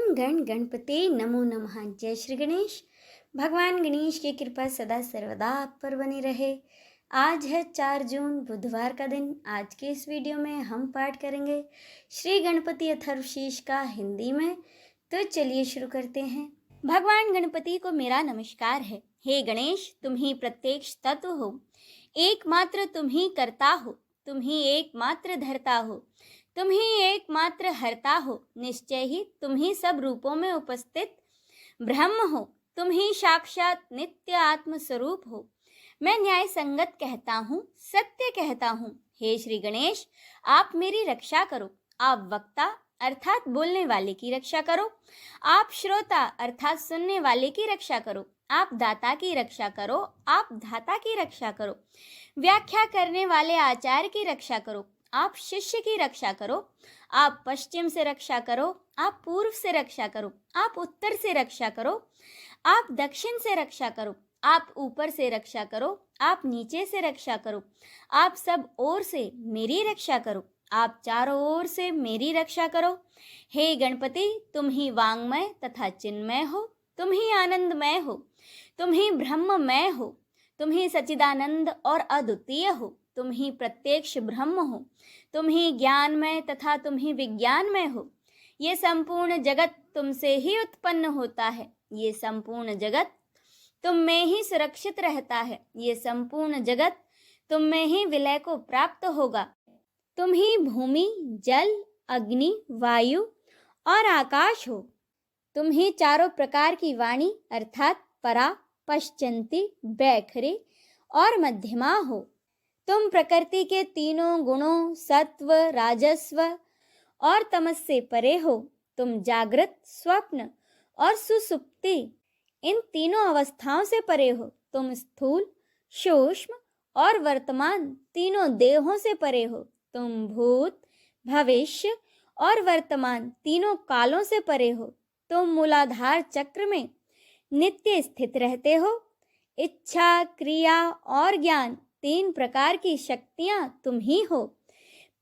गण गणपते नमो नमः। जय श्री गणेश। भगवान गणेश की कृपा सदा सर्वदा आप पर बनी रहे। आज है 4 जून बुधवार का दिन। आज के इस वीडियो में हम पाठ करेंगे श्री गणपति अथर्वशीष का हिंदी में। तो चलिए शुरू करते हैं। भगवान गणपति को मेरा नमस्कार है। हे गणेश, तुम ही प्रत्यक्ष तत्व हो, एकमात्र तुम ही करता हो, तुम ही एकमात्र धरता हो, तुम ही एकमात्र हरता हो। निश्चय ही तुम ही सब रूपों में उपस्थित ब्रह्म हो, तुम ही साक्षात नित्य आत्म स्वरूप हो। मैं न्याय संगत कहता हूँ, सत्य कहता हूँ। हे श्री गणेश, आप मेरी रक्षा करो। आप वक्ता अर्थात बोलने वाले की रक्षा करो, आप श्रोता अर्थात सुनने वाले की रक्षा करो, आप दाता की रक्षा करो, आप धाता की रक्षा करो, व्याख्या करने वाले आचार्य की रक्षा करो, आप शिष्य की रक्षा करो, आप पश्चिम से रक्षा करो, आप पूर्व से रक्षा करो, आप उत्तर से रक्षा करो, आप दक्षिण से रक्षा करो, आप ऊपर से रक्षा करो, आप नीचे से रक्षा करो, आप सब ओर से मेरी रक्षा करो, आप चारों ओर से मेरी रक्षा करो। हे गणपति, तुम ही वांगमय तथा चिन्मय हो, तुम ही आनंदमय हो, तुम ही ब्रह्ममय हो, तुम ही सच्चिदानंद और अद्वितीय हो, तुम ही प्रत्यक्ष ब्रह्म हो, तुम ही ज्ञानमय तथा तुम ही विज्ञानमय हो। ये संपूर्ण जगत तुमसे ही उत्पन्न होता है, ये संपूर्ण जगत तुम में ही सुरक्षित रहता है, ये संपूर्ण जगत तुम में ही विलय को प्राप्त होगा। तुम ही भूमि, जल, अग्नि, वायु और आकाश हो। तुम ही चारों प्रकार की वाणी अर्थात परा, पश्चंती, बैखरी और मध्यमा हो। तुम प्रकृति के तीनों गुणों सत्व, राजस्व और तमस से परे हो। तुम जागृत, स्वप्न और सुसुप्ति इन तीनों अवस्थाओं से परे हो। तुम स्थूल, सूक्ष्म और वर्तमान तीनों देहों से परे हो। तुम भूत, भविष्य और वर्तमान तीनों कालों से परे हो। तुम मूलाधार चक्र में नित्य स्थित रहते हो। इच्छा, क्रिया और ज्ञान 3 प्रकार की शक्तियां तुम ही हो।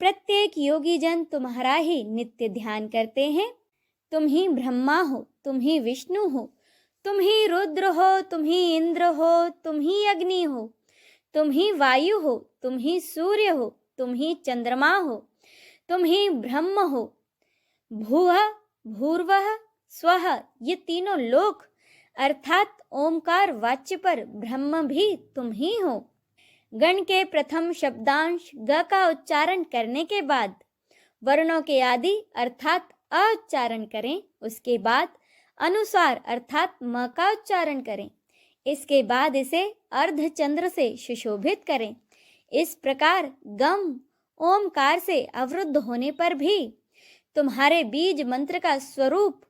प्रत्येक योगी जन तुम्हारा ही नित्य ध्यान करते हैं। तुम ही ब्रह्मा हो, तुम ही विष्णु हो, तुम ही रुद्र हो, तुम ही इंद्र हो, तुम ही अग्नि हो, तुम ही वायु हो, तुम ही सूर्य हो, तुम ही चंद्रमा हो, तुम ही ब्रह्म हो। भूः, भूर्वः, स्वः ये तीनों लोक अर्थात ओमकार वाच्य पर ब्रह्म भी तुम ही हो। गण के प्रथम शब्दांश ग का उच्चारण करने के बाद वर्णों के आदि अर्थात अ उच्चारण करें। उसके बाद अनुस्वार अर्थात म का उच्चारण करें। इसके बाद इसे अर्धचंद्र से सुशोभित करें। इस प्रकार गम ओमकार से अवरुद्ध होने पर भी तुम्हारे बीज मंत्र का स्वरूप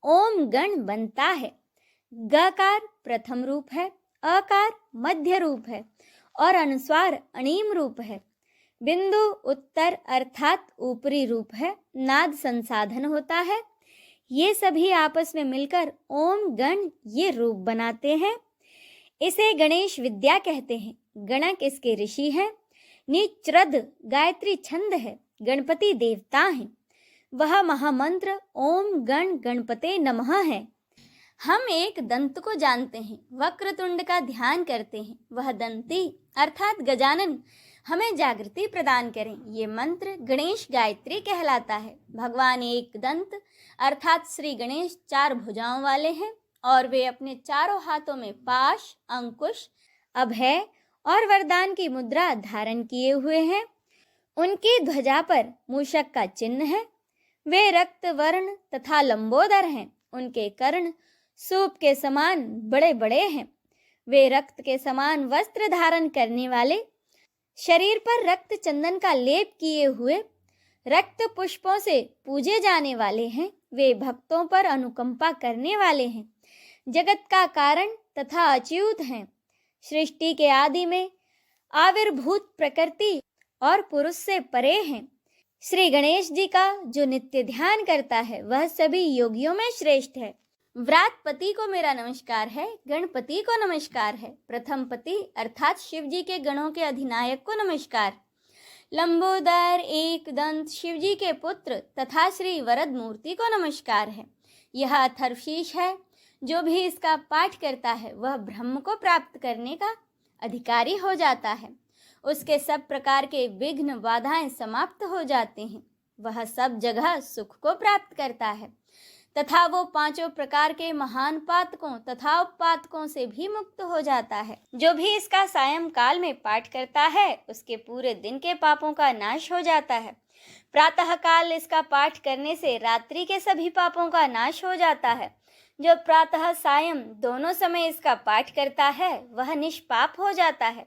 ओम गण बनता है। गकार प्रथम रूप है, अकार मध्य रूप है और अनुस्वार अणीम रूप है। बिंदु उत्तर अर्थात ऊपरी रूप है। नाद संसाधन होता है। ये सभी आपस में मिलकर ओम गण ये रूप बनाते हैं। इसे गणेश विद्या कहते हैं। गणक इसके ऋषि हैं। निच्रद गायत्री छंद है। गणपति देवता हैं। वह महामंत्र ओम गण गणपते नमः है। हम एक दंत को जानते हैं, वक्रतुंड का ध्यान करते हैं। वह दंती अर्थात गजानन हमें जागृति प्रदान करें। ये मंत्र गणेश गायत्री कहलाता है। भगवान एक दंत अर्थात श्री गणेश 4 भुजाओं वाले हैं और वे अपने चारों हाथों में पाश, अंकुश, अभय और वरदान की मुद्रा धारण किए हुए हैं। उनकी ध्वजा पर मूषक का चिन्ह है। वे रक्त वर्ण तथा लंबोदर हैं। उनके कर्ण सूप के समान बड़े बड़े हैं। वे रक्त के समान वस्त्र धारण करने वाले, शरीर पर रक्त चंदन का लेप किए हुए, रक्त पुष्पों से पूजे जाने वाले हैं। वे भक्तों पर अनुकंपा करने वाले हैं। जगत का कारण तथा अच्युत हैं। सृष्टि के आदि में आविर्भूत प्रकृति और पुरुष से परे हैं। श्री गणेश जी का जो नित्य ध्यान करता है वह सभी योगियों में श्रेष्ठ है। व्रातपति को मेरा नमस्कार है। गणपति को नमस्कार है। प्रथम पति अर्थात शिव जी के गणों के अधिनायक को नमस्कार। लंबोदर एक दंत शिव जी के पुत्र तथा श्री वरद मूर्ति को नमस्कार है। यह अथर्वशीष है। जो भी इसका पाठ करता है वह ब्रह्म को प्राप्त करने का अधिकारी हो जाता है। उसके सब प्रकार के विघ्न बाधाएं समाप्त हो जाते हैं। वह सब जगह सुख को प्राप्त करता है तथा वो पांचों प्रकार के महान पातकों तथा उपपातकों से भी मुक्त हो जाता है। जो भी इसका सायंकाल में पाठ करता है उसके पूरे दिन के पापों का नाश हो जाता है। प्रातः काल इसका पाठ करने से रात्रि के सभी पापों का नाश हो जाता है। जो प्रातः सायं दोनों समय इसका पाठ करता है वह निष्पाप हो जाता है।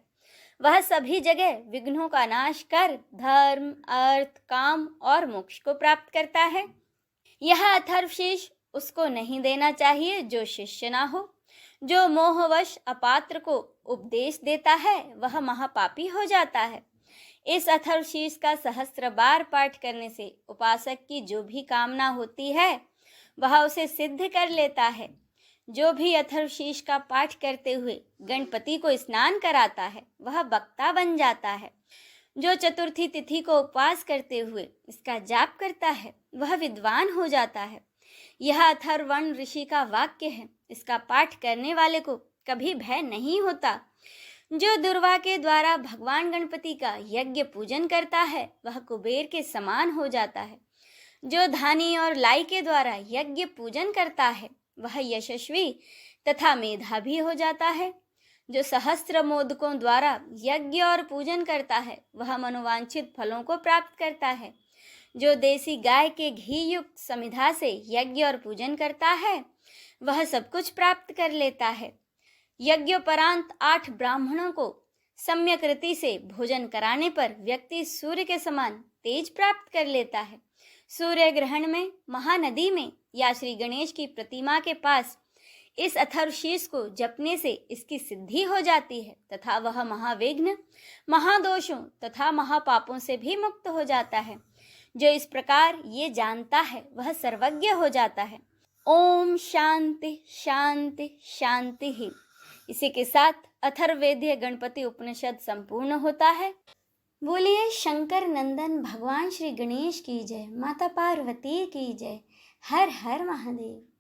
वह सभी जगह विघ्नों का नाश कर धर्म, अर्थ, काम और मोक्ष को प्राप्त करता है। यह अथर्वशीष उसको नहीं देना चाहिए जो शिष्य ना हो। जो मोहवश अपात्र को उपदेश देता है वह महापापी हो जाता है। इस अथर्वशीष का सहस्त्र बार पाठ करने से उपासक की जो भी कामना होती है वह उसे सिद्ध कर लेता है। जो भी अथर्वशीष का पाठ करते हुए गणपति को स्नान कराता है वह वक्ता बन जाता है। जो चतुर्थी तिथि को उपवास करते हुए इसका जाप करता है वह विद्वान हो जाता है। यह अथर्वण ऋषि का वाक्य है। इसका पाठ करने वाले को कभी भय नहीं होता। जो दुर्वा के द्वारा भगवान गणपति का यज्ञ पूजन करता है वह कुबेर के समान हो जाता है। जो धानी और लाई के द्वारा यज्ञ पूजन करता है वह यशस्वी तथा मेधावी हो जाता है। जो सहस्त्र मोदकों द्वारा यज्ञ और पूजन करता है वह मनोवांछित फलों को प्राप्त करता है। जो देसी गाय के घी युक्त समिधा से यज्ञ और पूजन करता है वह सब कुछ प्राप्त कर लेता है। यज्ञोपरांत 8 ब्राह्मणों को सम्यक रीति से भोजन कराने पर व्यक्ति सूर्य के समान तेज प्राप्त कर लेता है। सूर्य ग्रहण में, महानदी में या श्री गणेश की प्रतिमा के पास इस अथर्वशीष को जपने से इसकी सिद्धि हो जाती है तथा वह महाविघ्न, महादोषों तथा महापापों से भी मुक्त हो जाता है। जो इस प्रकार ये जानता है वह सर्वज्ञ हो जाता है। ओम शांति शांति शांति ही। इसी के साथ अथर्ववेदीय गणपति उपनिषद संपूर्ण होता है। बोलिए शंकर नंदन भगवान श्री गणेश की जय, माता पार्वती की जय। हर हर महादेव।